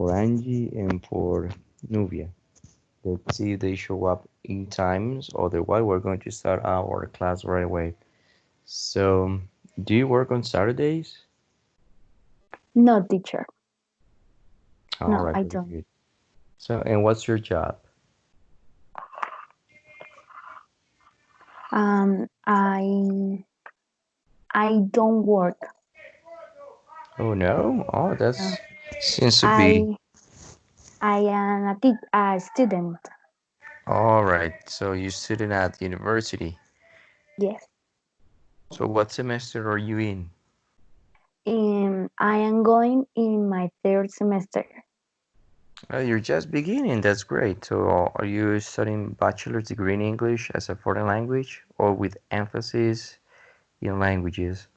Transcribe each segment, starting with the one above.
for Angie, and for Nubia. Let's see if they show up in times. Otherwise, we're going to start our class right away. So, do you work on Saturdays? No, teacher. All No, right, I very don't. good. So, and what's your job? Um, I I don't work. Oh no. Oh, No. that's seems to be I I am a student. all right. So you're student at university. Yes. So what semester are you in? I am going in my third semester. You're just beginning. That's great. So are you studying bachelor's degree in English as a foreign language or with emphasis in languages?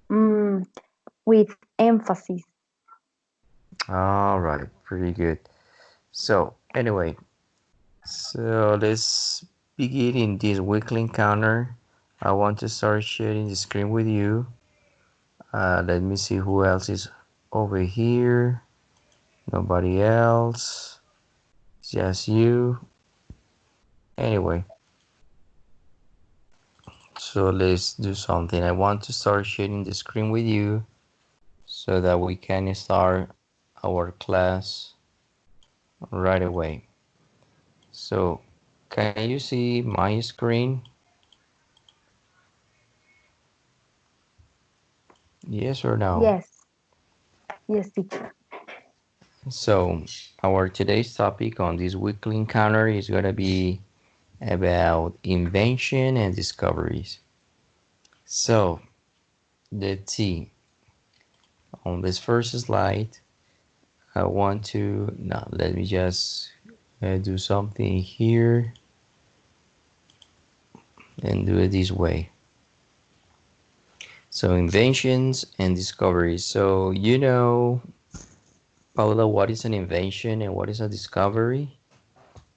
Mm, with emphasis. All right, pretty good. So anyway, so let's begin in this weekly encounter. I want to start sharing the screen with you. Let me see who else is over here. Nobody else. Just you. Anyway, so let's do something. I want to start sharing the screen with you so that we can start our class right away. So, can you see my screen? Yes or no? Yes. Yes, teacher. So, our today's topic on this weekly encounter is going to be about invention and discoveries. So, let's see. On this first slide, I want to now let me just do something here and do it this way. So inventions and discoveries. So Paula, what is an invention and what is a discovery?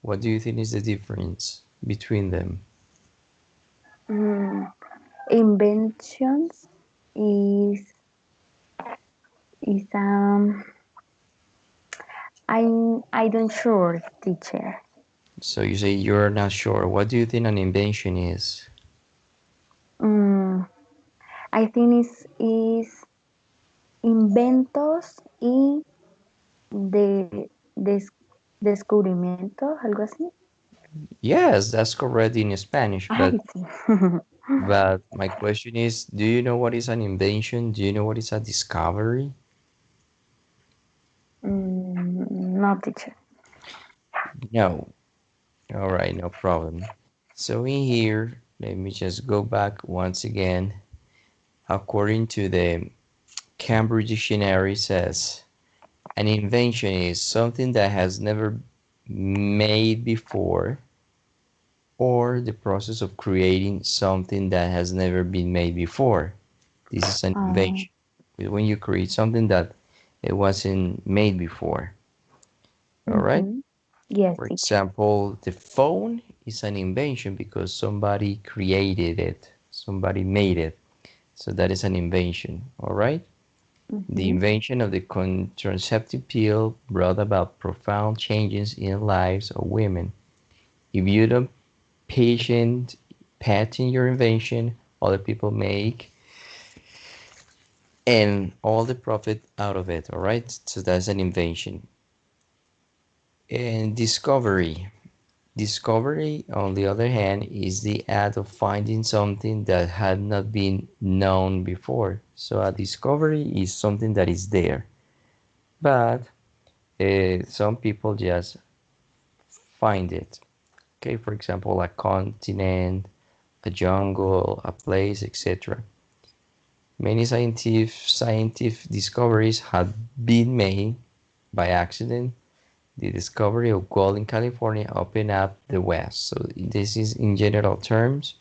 What do you think is the difference between them? Mm, inventions is is I don't sure, teacher. So you say you're not sure. What do you think an invention is? Mm, I think is inventos y de descubrimiento, algo así. Yes, that's correct in Spanish, Ay, sí. but my question is, do you know what is an invention? Do you know what is a discovery? No, teacher. No. All right, no problem. So in here, let me just go back once again. According to the Cambridge Dictionary says, an invention is something that has never made before or the process of creating something that has never been made before. This is an Um, invention. When you create something that it wasn't made before. All right? mhm. Yes, For teacher. example, the phone is an invention because somebody created it, somebody made it. So that is an invention. All right? The Mhm. invention of the contraceptive pill brought about profound changes in the lives of women. If you don't patent your invention, other people make and all the profit out of it. All right, so that's an invention. And discovery, on the other hand, is the act of finding something that had not been known before. So a discovery is something that is there, but some people just find it. Okay, for example, a continent, a jungle, a place, etc. Many scientific discoveries have been made by accident. The discovery of gold in California opened up the West. So this is in general terms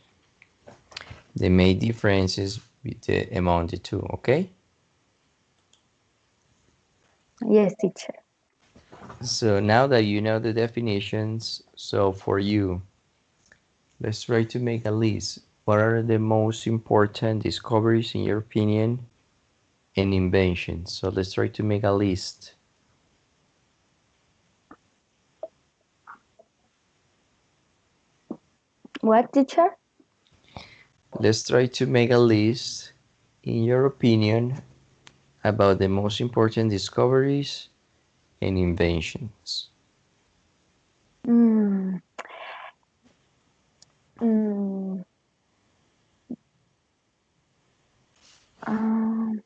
the main differences among the two. Okay. Yes, teacher. So now that you know the definitions, so for you, let's try to make a list. What are the most important discoveries in your opinion and inventions? So let's try to make a list. What, teacher? Let's try to make a list, in your opinion, about the most important discoveries and inventions. Mm, mm, um,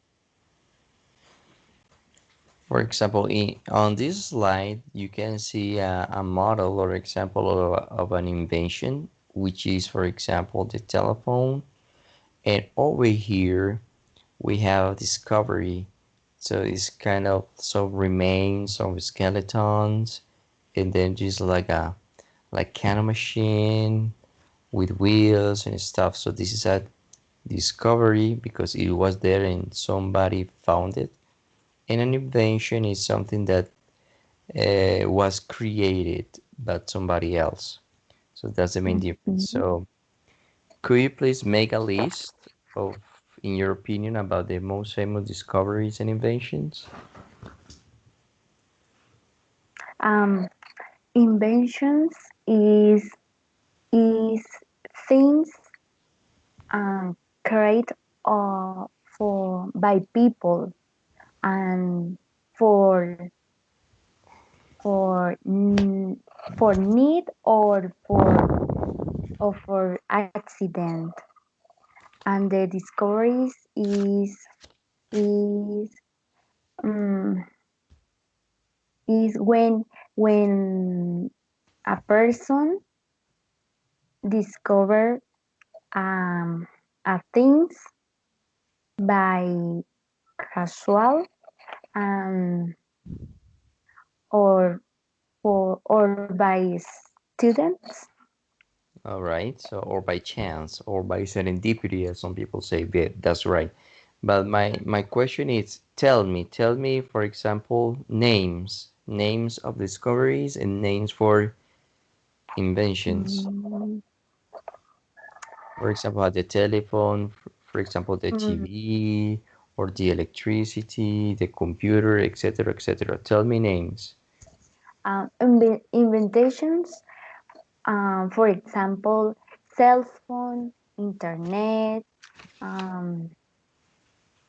For example, on this slide, you can see a model or example of an invention, which is, for example, the telephone. And over here, we have discovery. So it's kind of some remains, some skeletons, and then just like kind of machine with wheels and stuff. So this is a discovery because it was there and somebody found it. And an invention is something that was created by somebody else. So that's the main difference. mhm. So could you please make a list of, in your opinion, about the most famous discoveries and inventions? Um, Inventions is is things create for by people and for for mm, for need or for accident, and the discoveries is um, is when a person discover a things by casual um, or or by students. All right. So, or by chance, or by serendipity, as some people say. Yeah, that's right. But my question is, tell me, for example, names of discoveries and names for inventions. Mm, For example, the telephone, for example, the mm, TV, or the electricity, the computer, etc., etc. Tell me names. inventations, for example, cell phone, um,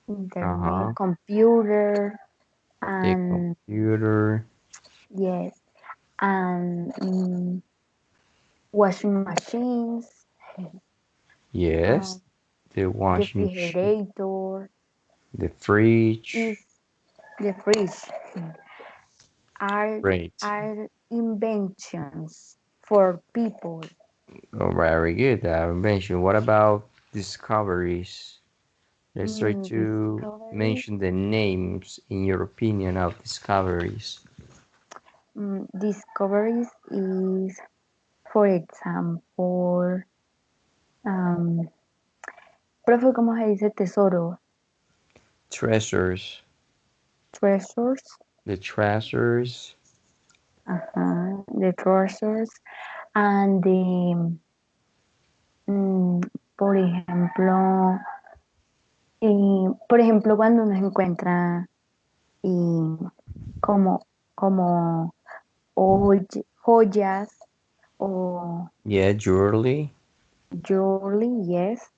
internet, Uh-huh. computer, The and computer. yes, and washing machines, Yes. um, The washing machine. refrigerator, The fridge. is the fridge. are Great. are inventions for people. Oh, very good. I mentioned. What about discoveries? Let's try to Discoveries. mention the names, in your opinion, of discoveries. Discoveries is, for example, um, profe, ¿cómo se dice tesoro? Treasures. Treasures. The treasures. The treasures and mm, por ejemplo, cuando uno encuentra y como, como joyas o Yeah, jewelry. jewelry, yes,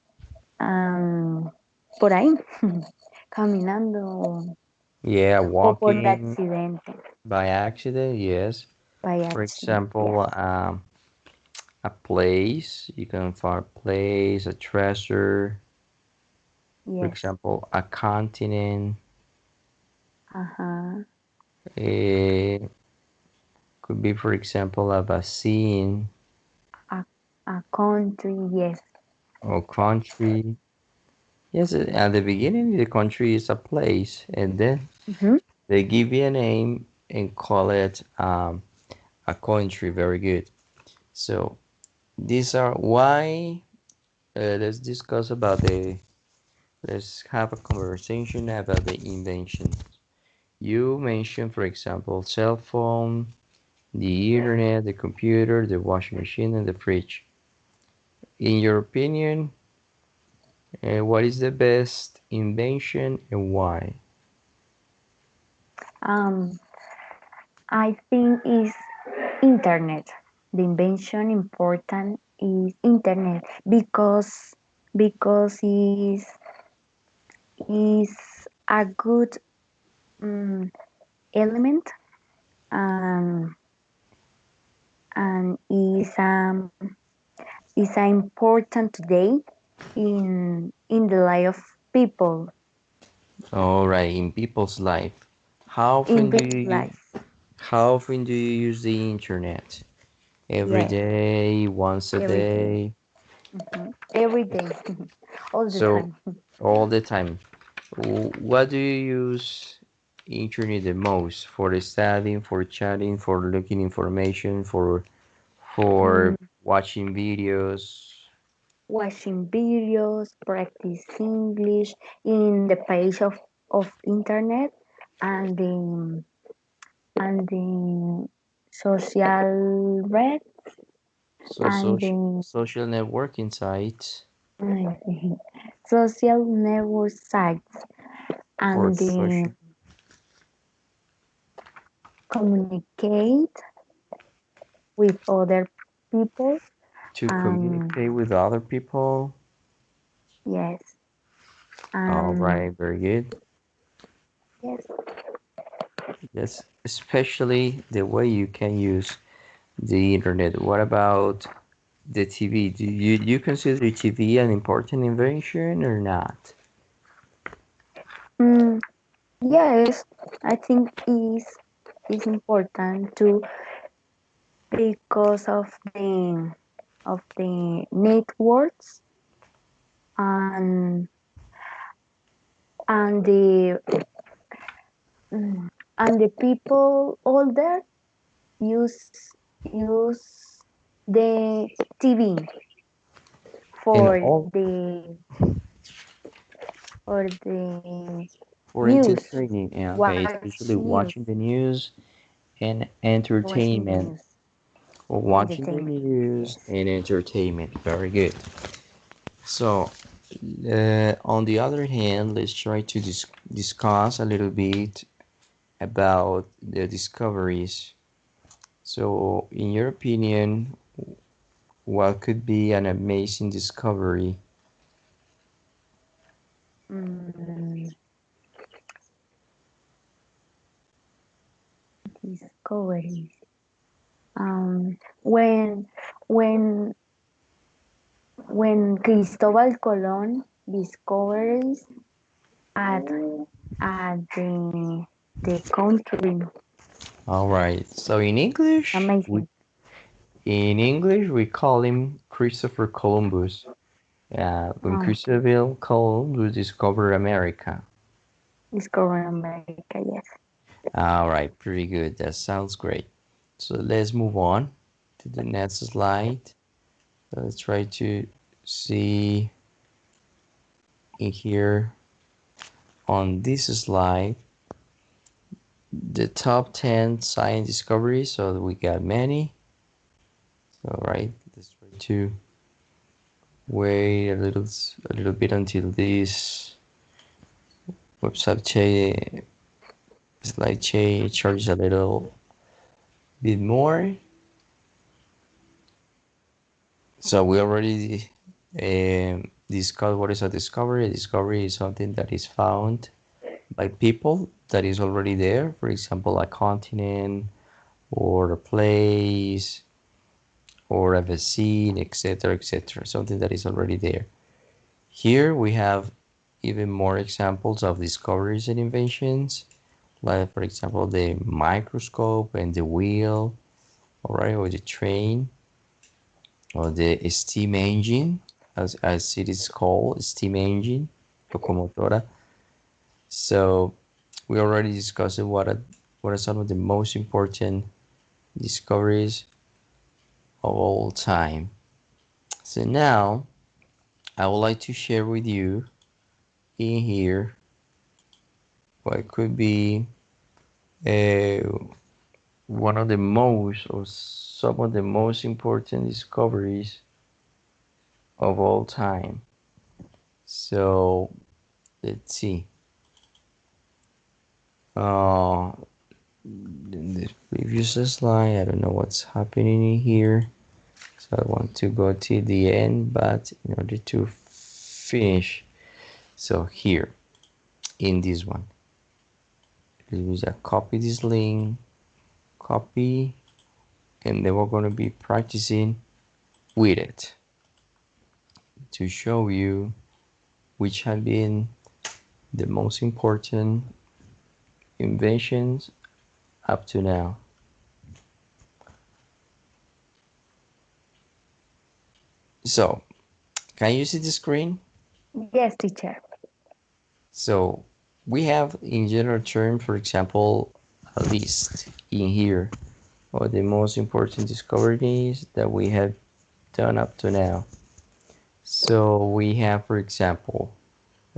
por ahí, caminando Yeah, o por walking accidente, by accident. Yes. by For accident, example, yes, a place. You can find a place, a treasure. For yes, example, a continent. ajá, It could be, for example, a vaccine a, a country, yes, or country. Yes, at the beginning, the country is a place, and then mhm, they give you a name and call it a country. Very good. So these are why. Let's discuss about the. Let's have a conversation about the invention. You mentioned, for example, cell phone, the internet, the computer, the washing machine, and the fridge. In your opinion, what is the best invention and why? um, I think is internet. The invention important is internet because is a good um, element um, and is important today in the life of people All right, in people's life, how in often do people's you life. how often do you use the internet? Every Yes, day, once a every day. day? Every day, all the So time. all the time. What do you use internet the most? For studying, for chatting, for looking information, for Mm, watching videos? watching videos, practice English in the page of internet and the social red So and social networking sites the social network sites or and social communicate with other people to and communicate with other people. yes All and right, very good. yes. Yes, especially the way you can use the internet. What about the TV? Do you consider the TV an important invention or not? Mm, yes, I think is important too because of the networks and and the mm, and the people older use the TV And for all the for news, entertaining, yeah, okay, watch especially news, watching the news and watching the entertainment. news, Or watching the entertainment. news Yes. and entertainment. Very good. So, on the other hand, let's try to discuss a little bit about the discoveries. So, in your opinion, what could be an amazing discovery? Mm, discoveries. When when when Cristobal Colon discovers at the country, All right. So amazing. In English, we call him Christopher Columbus. When Okay, Christopher Columbus discovered America. discover America. Yes. All right, pretty good. That sounds great. So let's move on to the next slide. Let's try to see in here on this slide the top 10 science discoveries. So we got many. So right, let's try to wait a little bit until this website slide charges a little bit more. So we already discussed what is a discovery. A discovery is something that is found by people that is already there. For example, a continent or a place or a vaccine, etc., etc. Something that is already there. Here we have even more examples of discoveries and inventions, like for example the microscope and the wheel, all right, or the train, or the steam engine, as it is called, steam engine, locomotora. So we already discussed what are some of the most important discoveries of all time. So now I would like to share with you in here what could be uh, one of the most or some of the most important discoveries of all time. So let's see. Uh, in the previous slide, I don't know what's happening in here. So I want to go to the end, but in order to finish, so here in this one, let's copy this link, copy, and then we're going to be practicing with it to show you which have been the most important inventions up to now. So, can you see the screen? Yes, teacher. So, we have in general term, for example, a list in here of the most important discoveries that we have done up to now. So, we have, for example,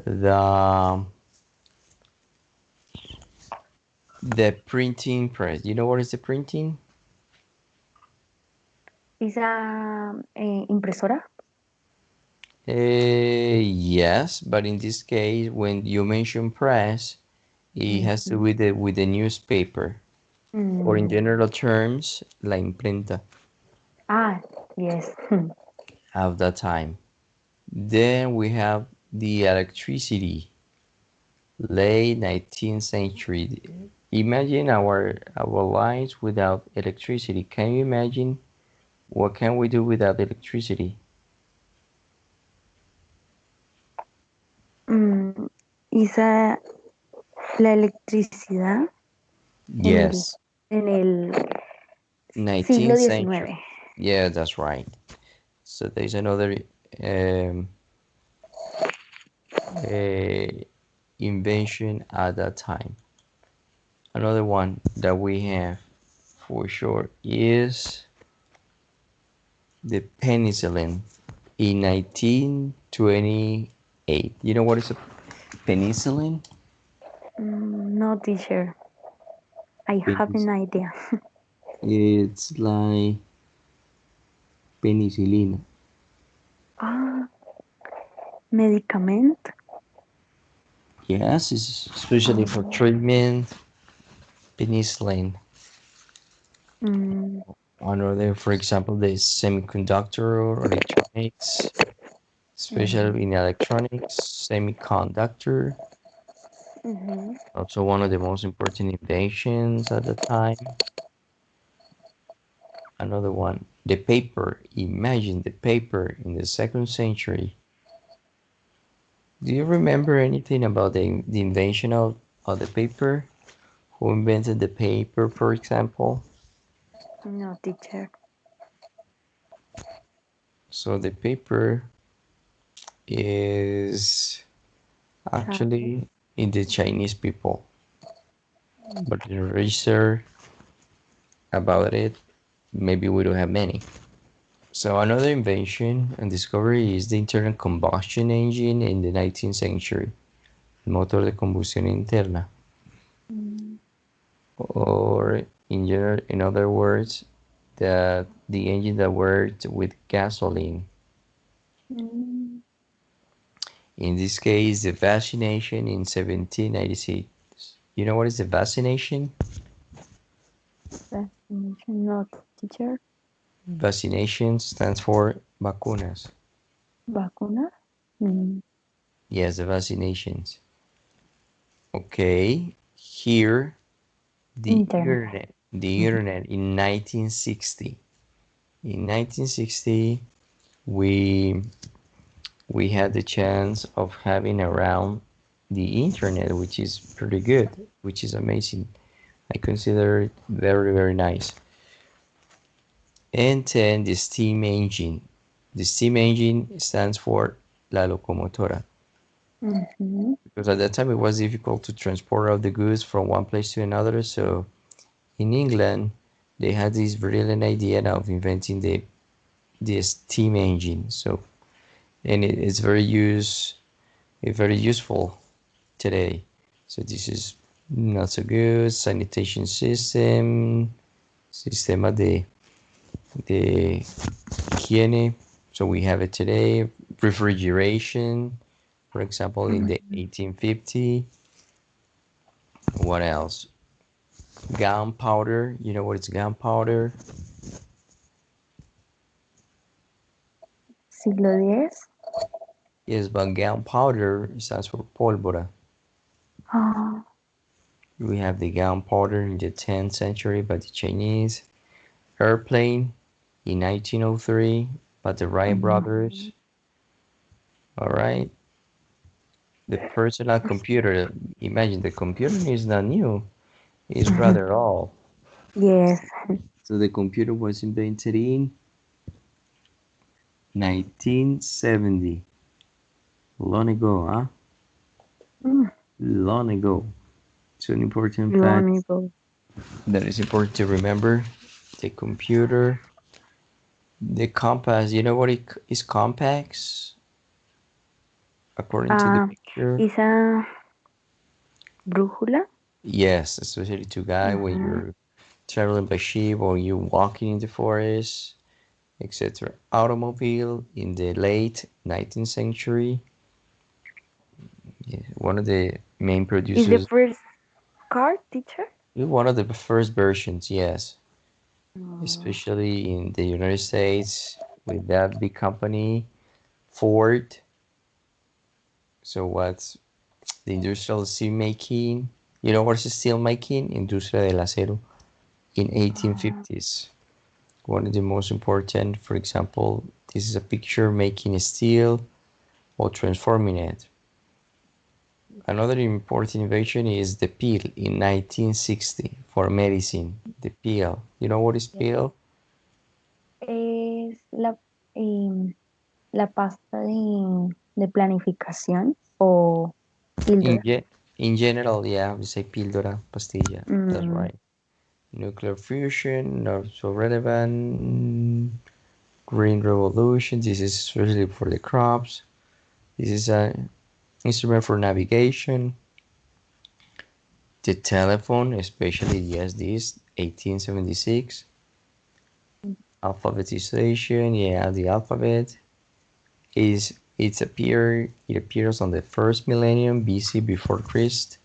the printing press. You know what is the printing? Is a impresora? Yes, but in this case, when you mention press, it has to do with the newspaper, or in Mm. general terms, la imprenta Ah, yes. of that time. Then we have the electricity, late 19th century. Imagine our lives without electricity. Can you imagine what can we do without electricity? Mm, Isa, la electricidad Yes, en el siglo 19th century. XIX. Yeah, that's right. So there's another um, uh, invention at that time. Another one that we have for sure is the penicillin in 1928. You know what is a penicillin? No, teacher. I have an idea. It's like penicillina. Ah, medicament. Yes, it's especially for Um, treatment. Penicillin. mm, Another, for example, the semiconductor or electronics, mm, especially in electronics, semiconductor. mhm. Also one of the most important inventions at the time. Another one, the paper. Imagine the paper in the second century. Do you remember anything about the invention of the paper? Who invented the paper, for example? No, teacher. So the paper is Sabe. actually in the Chinese people, but the research about it, maybe we don't have many. So another invention and discovery is the internal combustion engine in the 19th century, el motor de combustión interna, Mm, or in general, in other words, the engine that worked with gasoline. mm, In this case, the vaccination in 1796. You know what is the vaccination? Vaccination, no, teacher. Vaccination stands for vacunas. Vacuna. Mm, Yes, the vaccinations. Okay, here internet. the internet in 1960. In 1960, we we had the chance of having around the internet, which is pretty good, which is amazing. I consider it very, very nice. And then the steam engine. The steam engine stands for la locomotora, Mhm. because at that time it was difficult to transport all the goods from one place to another. So in England, they had this brilliant idea of inventing the steam engine. So and it's very useful today. So this is not so good. Sanitation system, sistema de higiene. So we have it today. Refrigeration, for example, in the Mhm. 1850. What else? Gunpowder. You know what is gunpowder? siglo X. Yes, but gunpowder stands for pólvora. Oh, We have the gunpowder in the 10th century by the Chinese, airplane in 1903 by the Wright brothers. mhm. All right, the personal computer. Imagine the computer is not new; it's rather old. Yes. So the computer was invented in 1970. Long ago, huh? Mm, Long ago. So an important fact long ago. that is important to remember: the computer, the compass. You know what it is? Compass, according to the Ah, picture. is a brújula. Yes, especially to guide when Mhm. you're traveling by ship or you're walking in the forest, etc. Automobile in the late 19th century. Yeah, one of the main Is the producers, first car teacher? one of the first versions, yes, Mm. especially in the United States with that big company, Ford. So what's the industrial steel making? You know what's the steel making? Industria del acero in Ah, 1850s. One of the most important, for example, this is a picture making steel or transforming it. Another important invention is the pill in 1960 for medicine. The pill. You know what is yes. pill? Es em, la pasta de planificación o In, píldora. in general, yeah, we say píldora, pastilla. That's Mm, right. Nuclear fusion, not so relevant. Green revolution, this is especially for the crops. This is an instrument for navigation. The telephone, especially, yes, this 1876. Alphabetization, yeah, the alphabet it appears on the first millennium BC before Christ.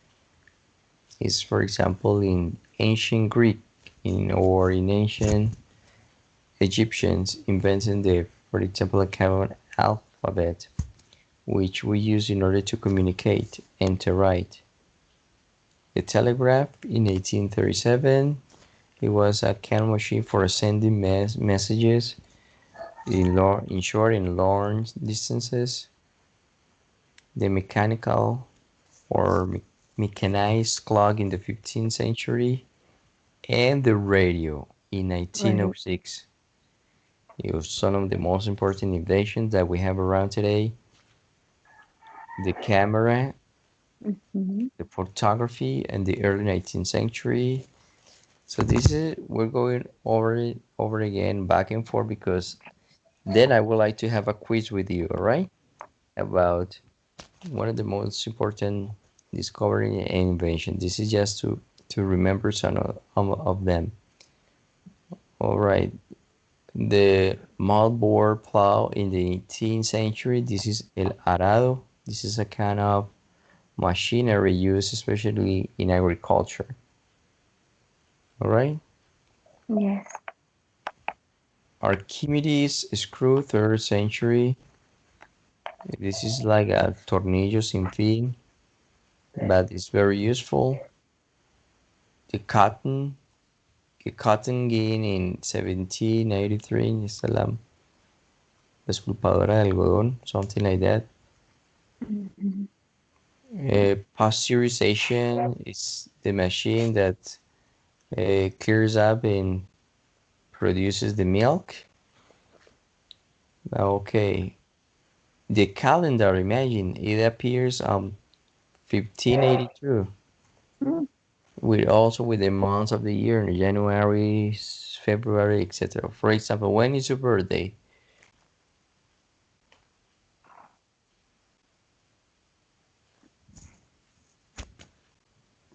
Is, for example, in ancient Greek or in ancient Egyptians inventing the, for example, a common alphabet which we use in order to communicate and to write. The telegraph in 1837, it was a cannon machine for sending messages in short and long distances. The mechanical or mechanized clock in the 15th century, and the radio in right. 1906. It was some of the most important inventions that we have around today. The camera, Mhm. the photography, and the early 19th century. So this is we're going over it over again, back and forth, because then I would like to have a quiz with you, all right? About one of the most important discovery and invention. This is just to remember some of them. All right. The moldboard plow in the 18th century. This is el arado. This is a kind of machinery used especially in agriculture. All right. Yes. Archimedes screw, 3rd century. This is like a tornillo sin fin, but it's very useful. The cotton gin in 1783. Esta es la esculpadora de algodón, something like that. Mhm. Pasteurization is the machine that clears up and produces the milk. Okay, the calendar, imagine it appears 1582 Mm. with also with the months of the year, January, February, etc. For example, when is your birthday?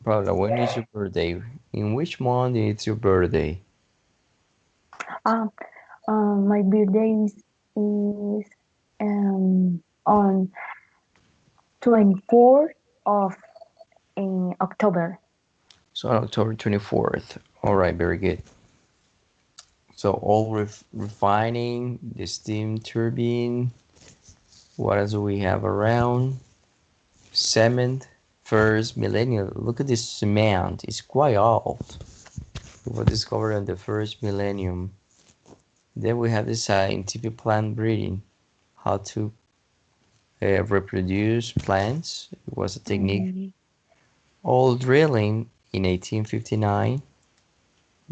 Paula, when is your birthday? In which month is your birthday? Ah, my birthday is on 24th of October. So on October 24th. All right, very good. So all refining, the steam turbine. What else do we have around? Cement, first millennium. Look at this cement. It's quite old. It was discovered in the first millennium. Then we have the scientific plant breeding. How to reproduce plants. It was a technique. Oil drilling in 1859.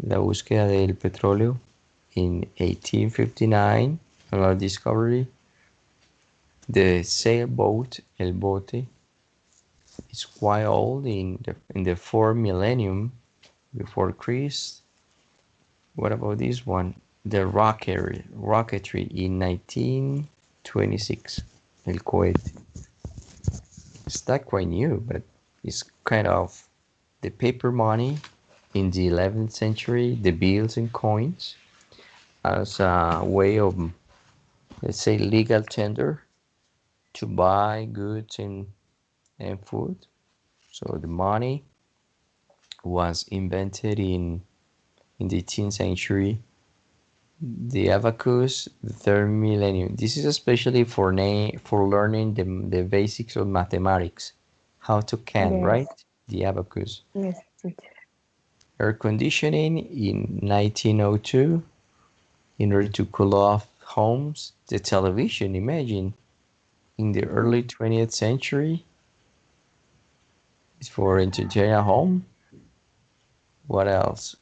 La búsqueda del petróleo in 1859. Another discovery. The sailboat, el bote, is quite old in the fourth millennium before Christ. What about this one? The rocketry in 1926. El cohete. It's not quite new, but it's kind of the paper money in the 11th century, the bills and coins, as a way of, let's say, legal tender to buy goods and food. So the money was invented in the 18th century. The abacus, the third millennium. This is especially for learning the basics of mathematics, how to count, Yes. right? The abacus. Yes, teacher. Air conditioning in 1902 in order to cool off homes. The television, imagine, in the early 20th century is for entertaining at home. What else?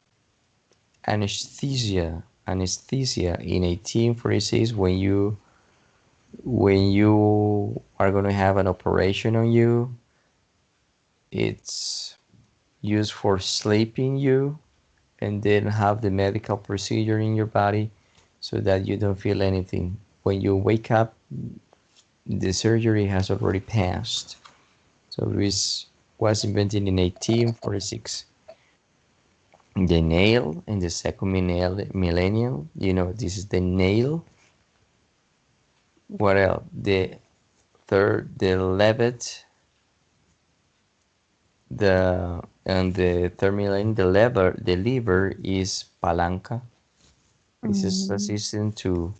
Anesthesia in 1846 when you are going to have an operation on you. It's used for sleeping you and then have the medical procedure in your body so that you don't feel anything. When you wake up, the surgery has already passed. So this was invented in 1846. The nail in the second millennium, this is the nail. What else? The levet, the third millennium, the lever is palanca. This is a system to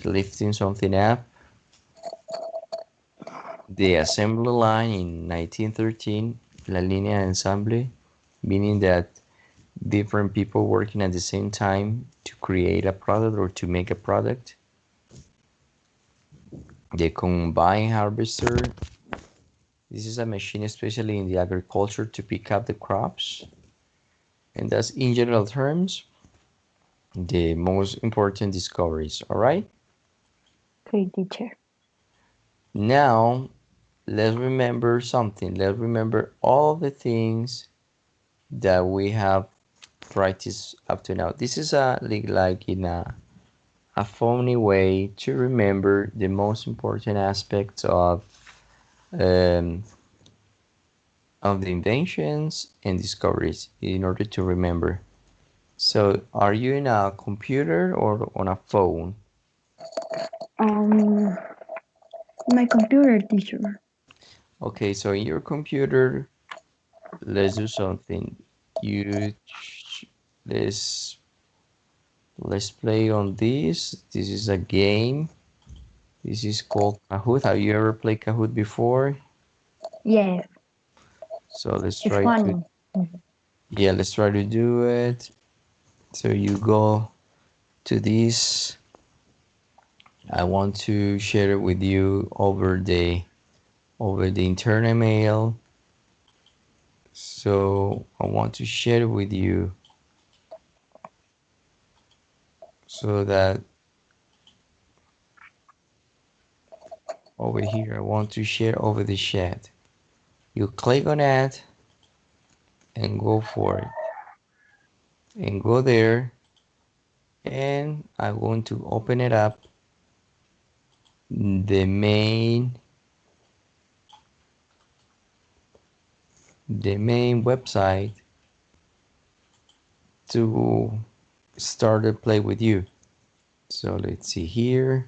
lifting something up. The assembly line in 1913, la línea de ensamble, meaning that different people working at the same time to create a product or to make a product. The combine harvester. This is a machine especially in the agriculture to pick up the crops. And that's in general terms the most important discoveries, all right? Okay, teacher. Now, let's remember something. Let's remember all the things that we have practiced up to now. This is like in a funny way to remember the most important aspects um, of the inventions and discoveries in order to remember. So, are you in a computer or on a phone? Um, my computer, teacher. Okay, so in your computer, let's do something. You let's let's play on this. This is a game. This is called Kahoot. Have you ever played Kahoot before? Yes, So let's it's try to, funny. yeah, let's try to do it. So you go to this. I want to share it with you over the internet mail. So I want to share it with you so that over here I want to share over the chat. You click on that and go for it. And go there and I'm going to open it up the main website to start to play with you. So let's see here.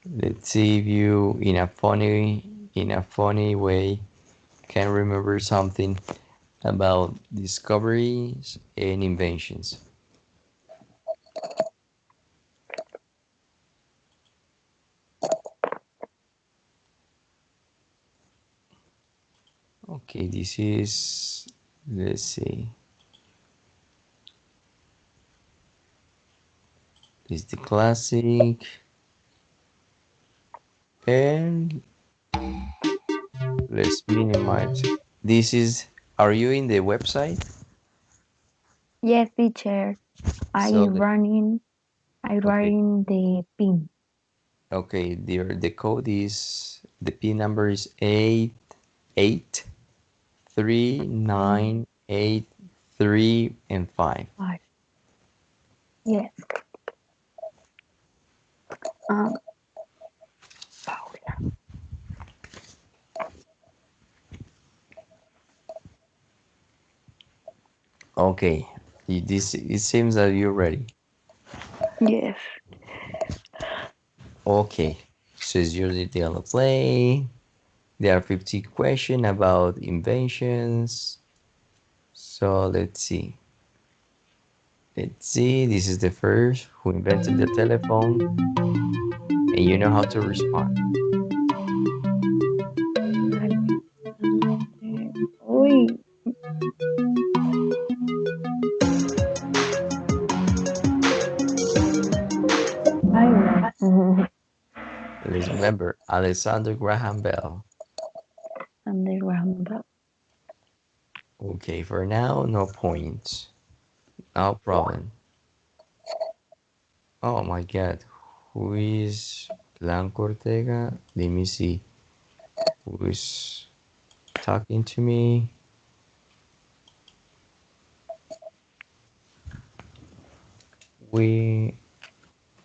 Let's see if you in a funny way can remember something about discoveries and inventions. Okay, this is, let's see, this is the classic. And let's minimize. This is, are you in the website? Yes, teacher. So I okay, writing the pin. okay, the code is, the P number is 88398 and 5. Five. Yes. Um, Okay, this, it seems that you're ready. yes. Okay, so it's your detail of play. There are 50 questions about inventions. So let's see. Let's see. This is the first who invented the telephone, and you know how to respond. Uy. Ay, no. Let's remember Alexander Graham Bell. Underground. Okay, for now, no points. No problem. Oh my God, who is Blanco Ortega? Let me see. Who is talking to me? We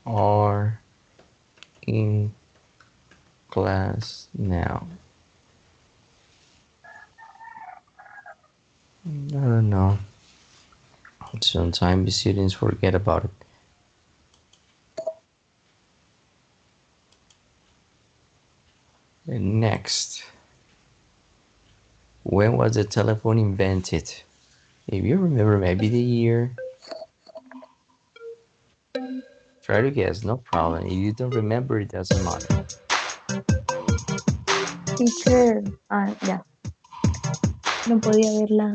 are in class now. I don't know. Sometimes the students forget about it. And next, when was the telephone invented? If you remember maybe the year, try to guess, no problem. If you don't remember, it doesn't matter. Teacher. Ah, ya. No podía ver la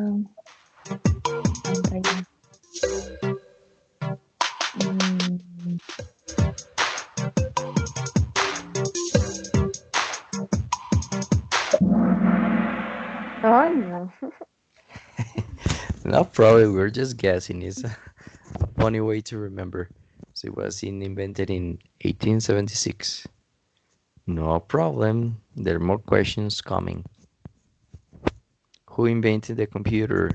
pantalla. Mm. Ay, no. No problem, we're just guessing. It's a funny way to remember. So it was invented in 1876. No problem. There are more questions coming. Who invented the computer?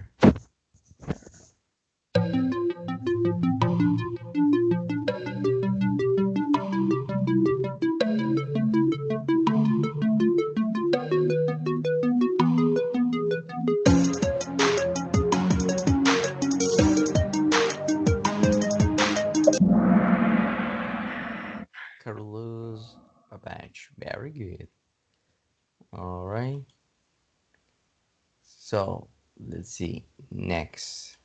Carlos Babbage. Very good. All right. So let's see. Next.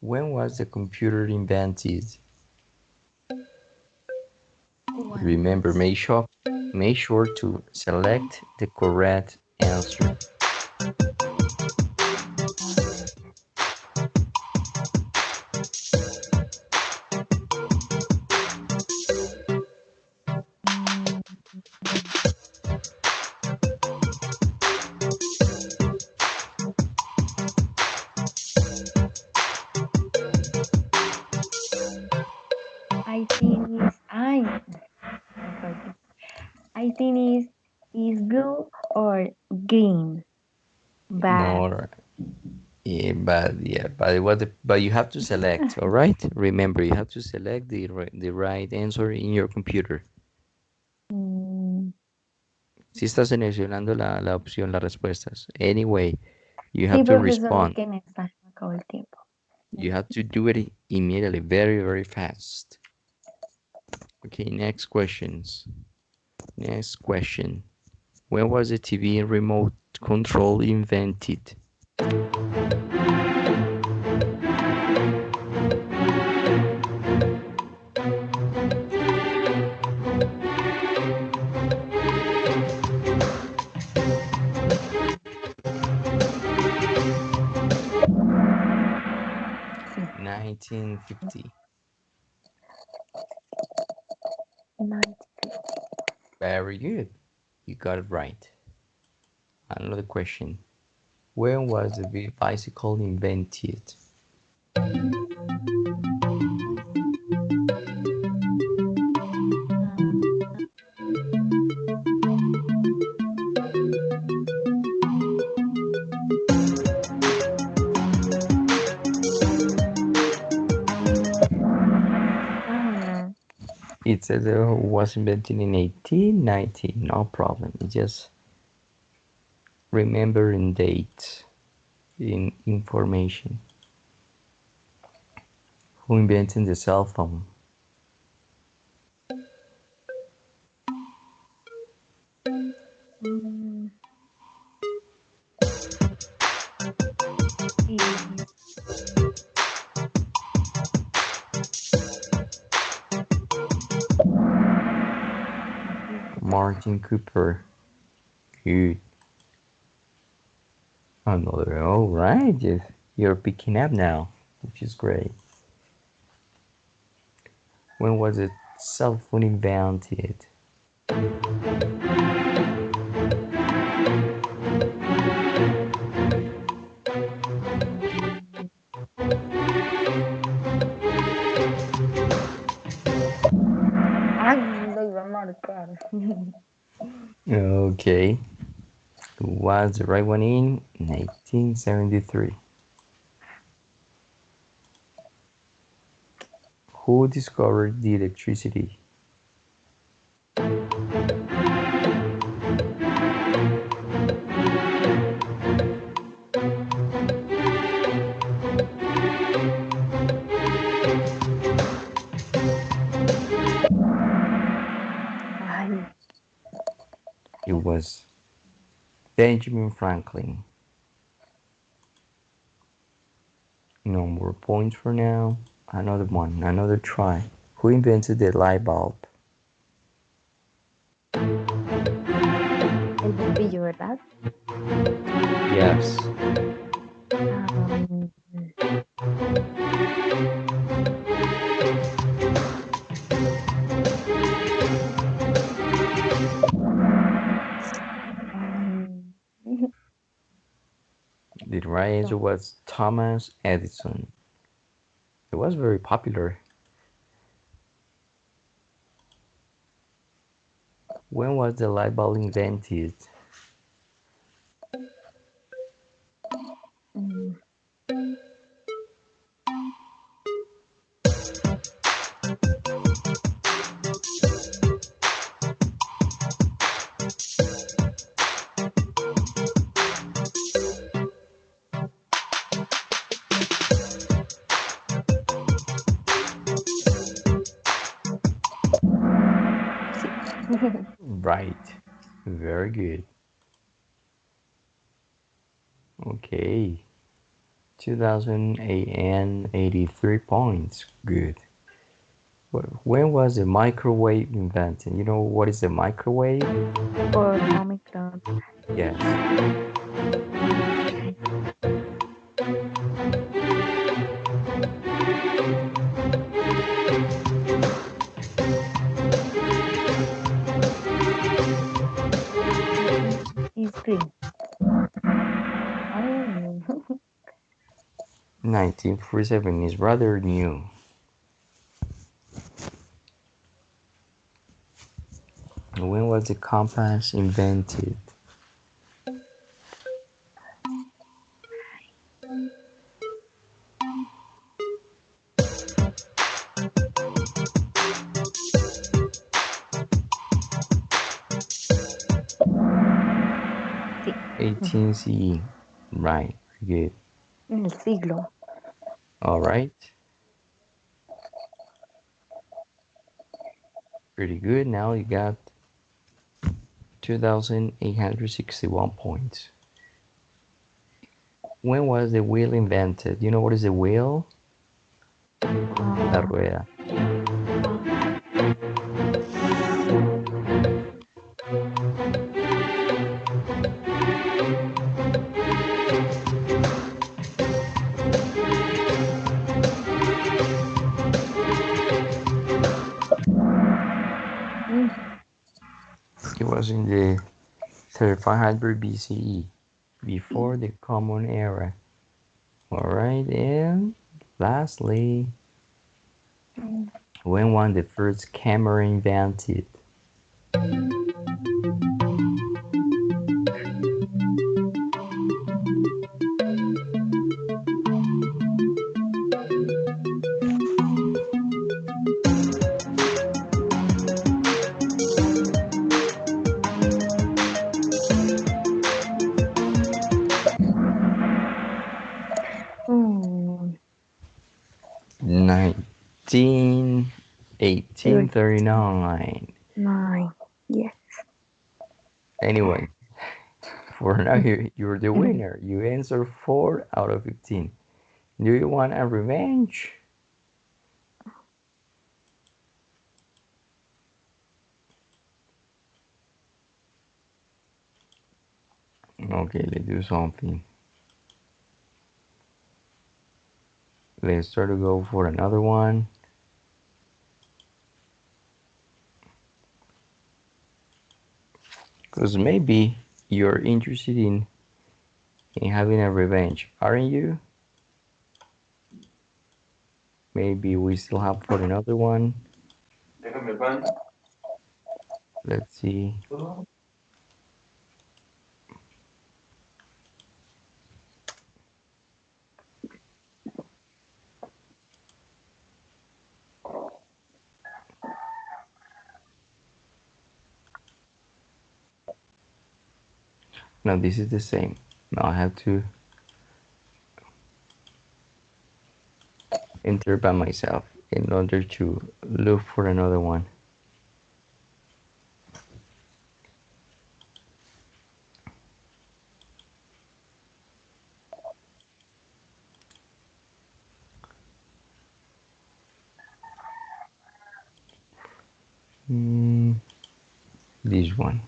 When was the computer invented? Remember, Once. make sure to select the correct answer. Mm, I think is I think is blue or green. But No, but but you have to select. All right. Remember, you have to select the right answer in your computer. mm, Si estás seleccionando la opción, las respuestas. Anyway, you sí, have to profesor, es respond. que me está acabó el tiempo. You have to do it immediately, very, very fast. Okay, next questions. Next question. When was the TV remote control invented? 1950. 90. Very good. You got it right. Another question. When was the bicycle invented? Um, It says it was invented in 1890. No problem. You just remember in date, in information. Who invented the cell phone? mm, is Cooper. Martin Cooper. Good. Another. All right. You're picking up now, which is great. When was the cell phone invented? Um, Ay, lo iba a marcar. Okay. Was the right one in 1973? Who discovered the electricity? Ay, It was Benjamin Franklin. No more points for now. Another one, another try. Who invented the light bulb? el bombillo, ¿verdad? Yes. Um, um, The right answer no. was Thomas Edison. It was very popular. When was the light bulb invented? Mm, 6. Right. Very good. Okay. 2083 points. Good. When was the microwave invented? You know what is the microwave? Por Omicron. Yes. Is green. Oh, 1947 is rather new. When was the compass invented? 6. 18 CE. Right. Good. En el siglo. All right. Pretty good. Now you got 2,861 points. When was the wheel invented? You know what is the wheel? La Uh, rueda. uh, was in the 3500 BCE, before the Common Era. Alright, and lastly, when was the first camera invented? Mm, 19, third 1839. nine. Yes. Anyway, for now, you're the winner. You answer 4 out of 15. Do you want a revenge? Okay, let's do something. Let's try to go for another one. Because maybe you're interested in having a revenge, aren't you? Maybe we still have for another one. Let's see. No, this is the same. Now I have to enter by myself in order to look for another one. Mm, this one.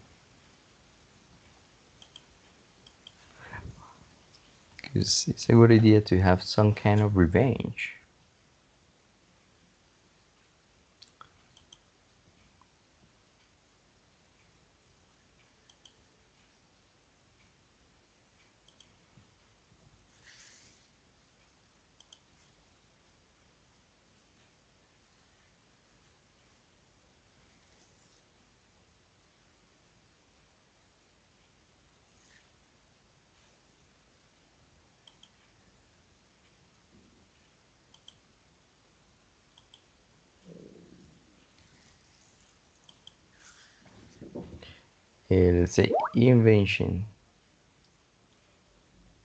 Because it's a good idea to have some kind of revenge. Let's say invention.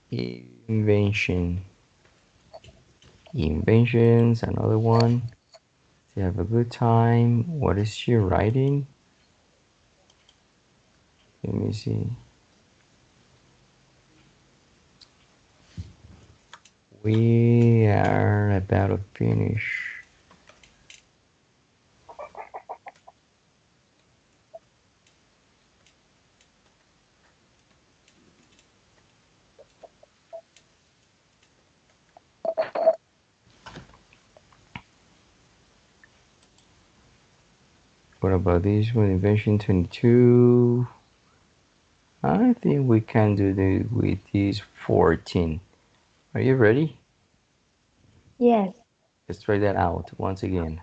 Invention. Inventions, another one. To have a good time. What is she writing? Let me see. We are about to finish. What about this one? Invention 22. I think we can do the with this 14. Are you ready? Yes. Let's try that out once again.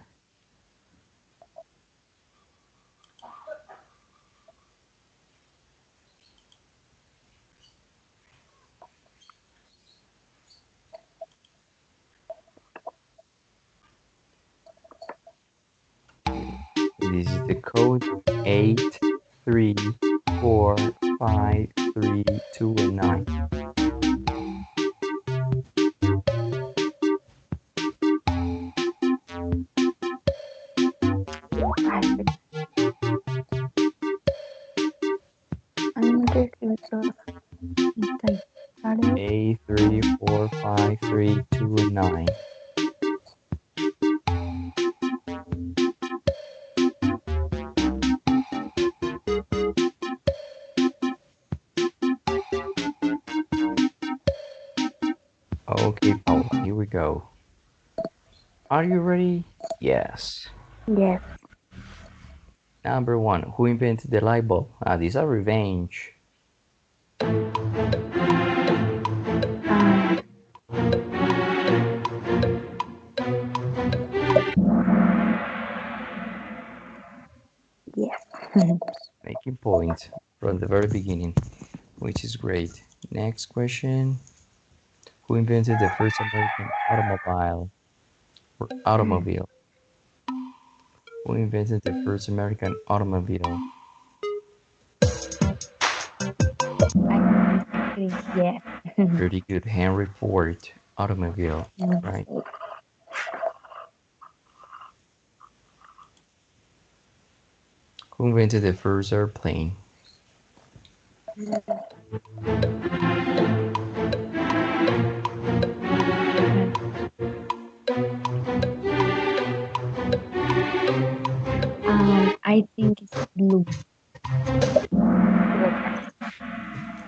This is the code 83453 2 and 9. Antes eso intentaré. 83453 2 and 9. Okay, Paula, here we go. Are you ready? Yes. Yes. Number one, who invented the light bulb? Ah, these are revenge. Um, yes. Making points from the very beginning, which is great. Next question. Who invented the first American automobile? Or automobile? Who invented the first American automobile? I think yes. Pretty good. Henry Ford. Automobile. Right. Who invented the first airplane? I think it's blue.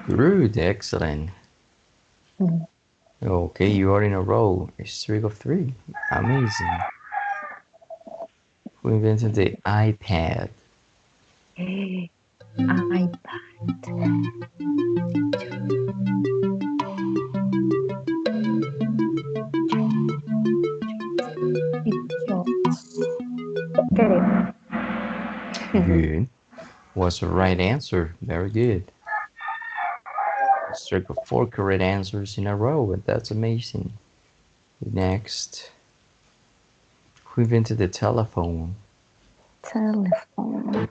Good. Excellent. Mhm. Okay, you are in a row. A streak of three. Amazing. Who invented the iPad? iPad. It's yours. Get it. Good. Was the right answer. Very good. Streak of four correct answers in a row, and that's amazing. Next. Who invented the telephone? Telephone.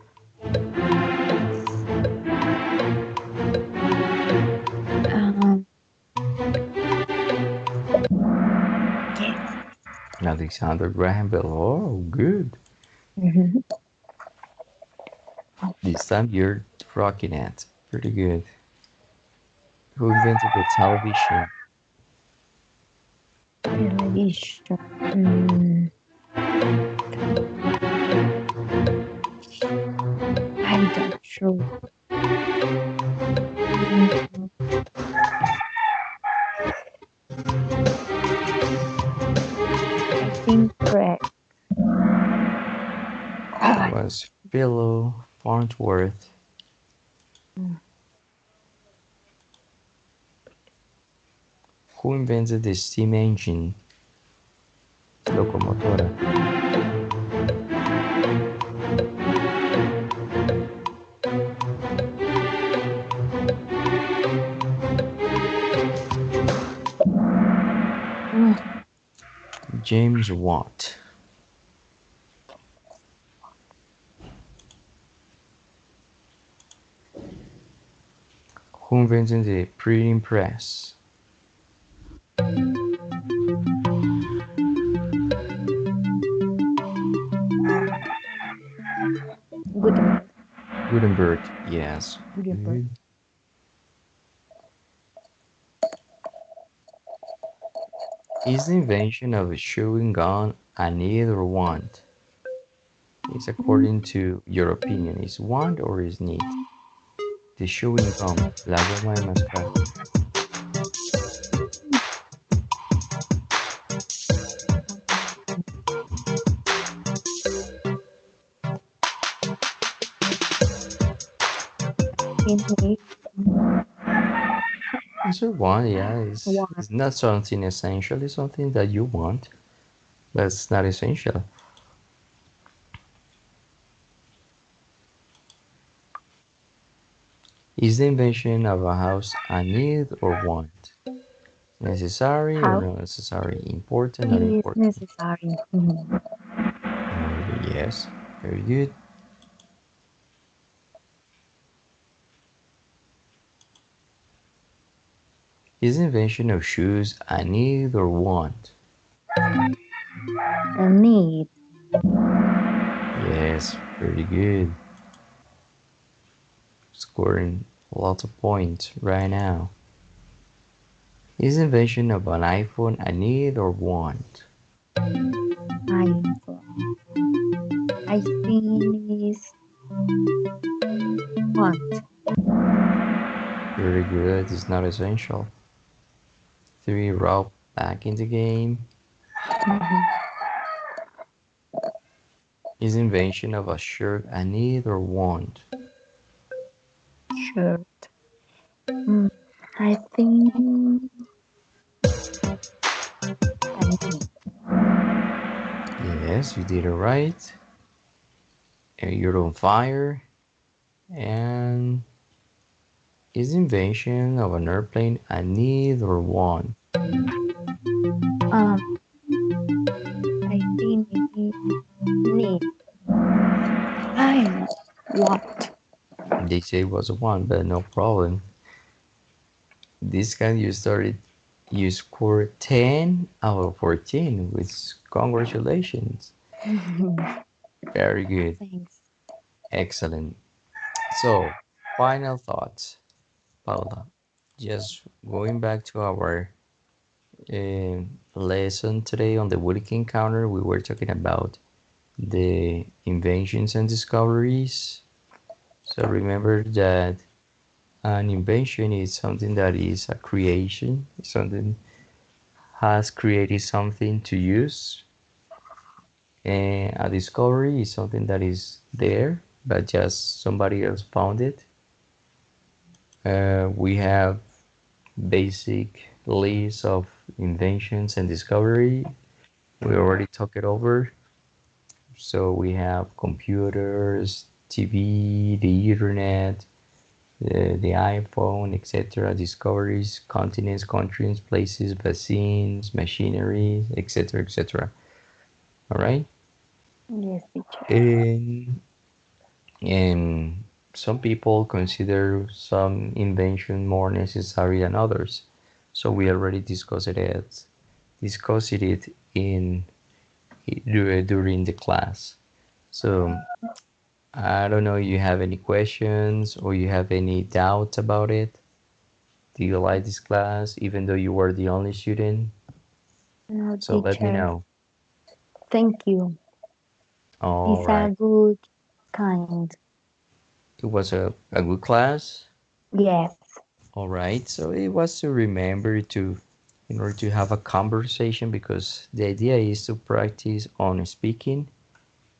Um, yes. Alexander Graham Bell. Oh, good. Mhm. This time you're rocking it. Pretty good. Who invented the television? Television. Mm, I don't sure. Mm, I think correct. It was Philo Farnsworth. Mm, Who invented the steam engine? Locomotora. mm, James Watt. Who invented the printing press? Gutenberg. Gutenberg. Yes. Gutenberg. Good. Is the invention of a chewing gum a need or want? It's Mm, according to your opinion. Is want or is need? The chewing gum. La goma de mascar. in It's a want, yeah. one. It's not something essential. It's something that you want, but it's not essential. Is the invention of a house a need or want? Necessary or How not necessary? Important or is important? necessary? Mm, Yes, very good. Is the invention of shoes a need or want? a need. Yes, very good. Scoring lots of points right now. Is the invention of an iPhone a need or want? iPhone. I think is want. Very good. It's not essential. Three Rob back in the game. Mhm. Is invention of a shirt a need or want? Shirt. Mm, I think I need. Yes, you did it right. You're on fire. And is invention of an airplane a need or want? Um, I think need. I know what. They say it was a want, but no problem. This time you scored 10 out of 14, which congratulations. Very good. Thanks. Excellent. So, final thoughts, Paula. Just going back to our lesson today on the Wilkin counter, we were talking about the inventions and discoveries. So remember that an invention is something that is a creation, something has created something to use, and a discovery is something that is there, but just somebody else found it. We have basic list of inventions and discovery. We already talked it over. So we have computers, TV, the internet, the iPhone, etc. Discoveries, continents, countries, places, vaccines, machinery, etc., etc. All right. Yes, teacher. And and some people consider some invention more necessary than others. So we already discussed it in during the class. So I don't know if you have any questions or you have any doubts about it. Do you like this class even though you were the only student? No, So let me teacher. know. Thank you. All It's a right. good kind. It was a good class. Yes. All right. So it was to remember to, in order to have a conversation, because the idea is to practice on speaking,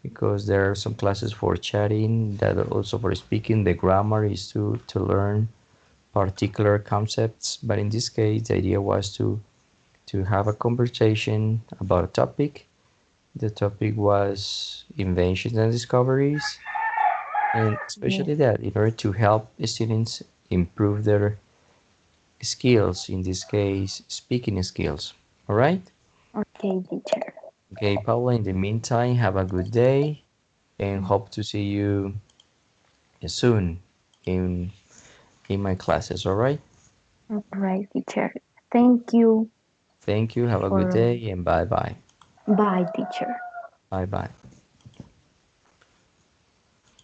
because there are some classes for chatting that are also for speaking. The grammar is to learn particular concepts, but in this case, the idea was to have a conversation about a topic. The topic was inventions and discoveries, and Yes. especially that in order to help students improve their skills, in this case, speaking skills. All right? Okay, teacher. Okay, Paula, in the meantime, have a good day and hope to see you soon in in my classes, all right? All right, teacher. Thank you Thank you. Have a good for day and bye bye. bye, teacher. Bye bye.